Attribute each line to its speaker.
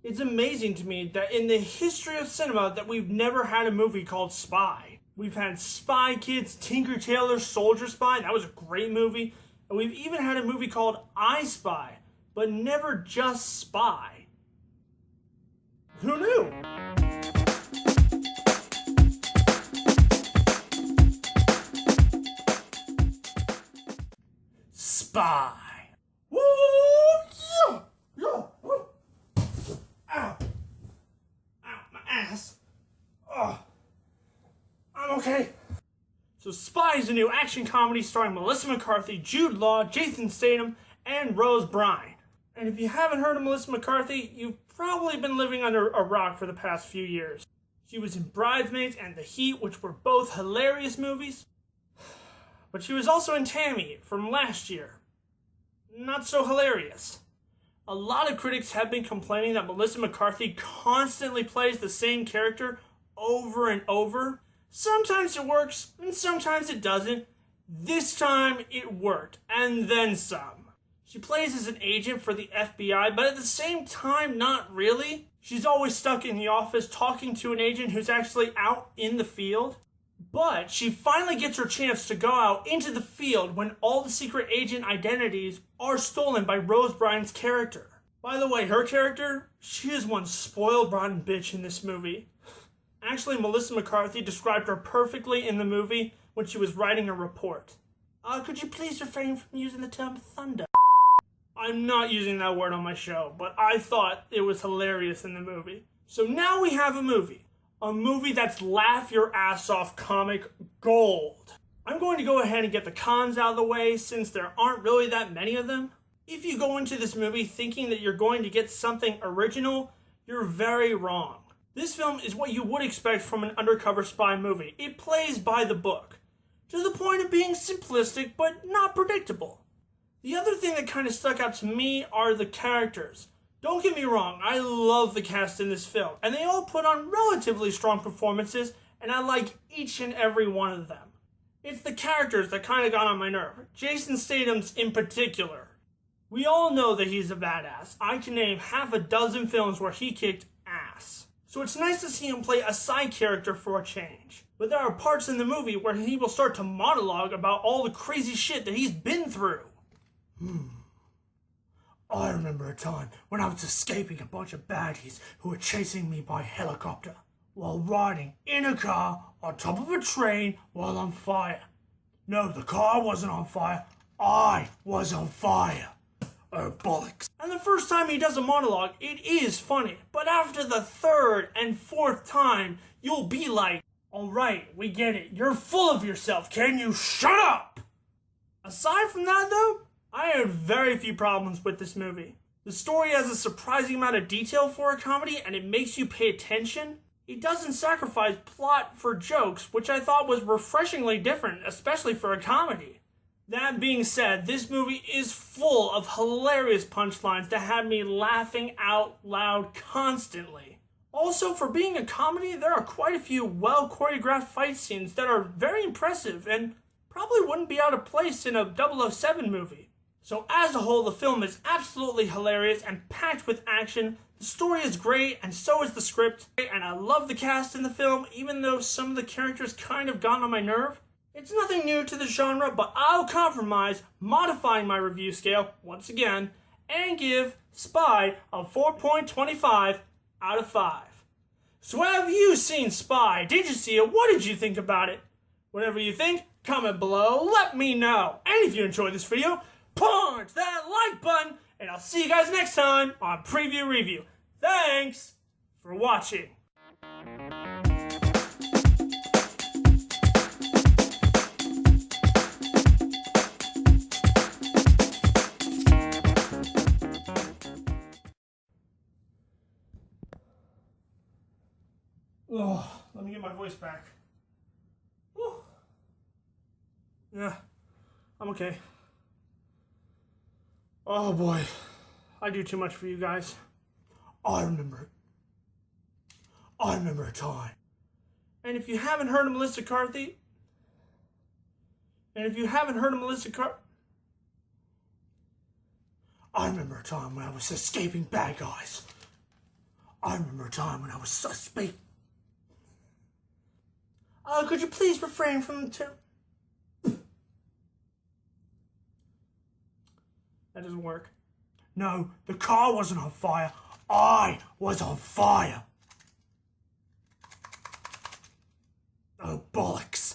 Speaker 1: It's amazing to me that in the history of cinema that we've never had a movie called Spy. We've had Spy Kids, Tinker Tailor Soldier Spy, that was a great movie. And we've even had a movie called I Spy, but never just Spy. Who knew? Spy. Woo! Yeah! Yeah! Woo! Ow! Ow, my ass. Oh. I'm okay. So Spy is a new action comedy starring Melissa McCarthy, Jude Law, Jason Statham, and Rose Byrne. And if you haven't heard of Melissa McCarthy, you've probably been living under a rock for the past few years. She was in Bridesmaids and The Heat, which were both hilarious movies. But she was also in Tammy from last year. Not so hilarious. A lot of critics have been complaining that Melissa McCarthy constantly plays the same character over and over. Sometimes it works, and sometimes it doesn't. This time, it worked, and then some. She plays as an agent for the FBI, but at the same time, not really. She's always stuck in the office talking to an agent who's actually out in the field. But she finally gets her chance to go out into the field when all the secret agent identities are stolen by Rose Byrne's character. By the way, her character, she is one spoiled rotten bitch in this movie. Actually, Melissa McCarthy described her perfectly in the movie when she was writing a report. Could you please refrain from using the term thunder? I'm not using that word on my show, but I thought it was hilarious in the movie. So now we have a movie. A movie that's laugh your ass off comic gold. I'm going to go ahead and get the cons out of the way since there aren't really that many of them. If you go into this movie thinking that you're going to get something original, you're very wrong. This film is what you would expect from an undercover spy movie. It plays by the book, to the point of being simplistic but not predictable. The other thing that kind of stuck out to me are the characters. Don't get me wrong, I love the cast in this film, and they all put on relatively strong performances, and I like each and every one of them. It's the characters that kind of got on my nerve, Jason Statham's in particular. We all know that he's a badass. I can name half a dozen films where he kicked ass. So it's nice to see him play a side character for a change. But there are parts in the movie where he will start to monologue about all the crazy shit that he's been through. I remember a time when I was escaping a bunch of baddies who were chasing me by helicopter while riding in a car on top of a train while on fire. No, the car wasn't on fire. I was on fire. Oh, bollocks. And the first time he does a monologue, it is funny. But after the third and fourth time, you'll be like, alright, we get it. You're full of yourself. Can you shut up? Aside from that, though, I had very few problems with this movie. The story has a surprising amount of detail for a comedy, and it makes you pay attention. It doesn't sacrifice plot for jokes, which I thought was refreshingly different, especially for a comedy. That being said, this movie is full of hilarious punchlines that had me laughing out loud constantly. Also, for being a comedy, there are quite a few well-choreographed fight scenes that are very impressive and probably wouldn't be out of place in a 007 movie. So as a whole, the film is absolutely hilarious and packed with action. The story is great, and so is the script. And I love the cast in the film, even though some of the characters kind of got on my nerve. It's nothing new to the genre, but I'll compromise, modifying my review scale, once again, and give Spy a 4.25 out of 5. So have you seen Spy? Did you see it? What did you think about it? Whatever you think, comment below, let me know. And if you enjoyed this video, punch that like button, and I'll see you guys next time on Preview Review. Thanks for watching. Oh, let me get my voice back. Whew. Yeah, I'm okay. Oh boy, I do too much for you guys. I remember a time. And if you haven't heard of Melissa McCarthy, I remember a time when I was escaping bad guys I remember a time when I was suspect. Oh, could you please refrain from That doesn't work. No, the car wasn't on fire. I was on fire. Oh, bollocks.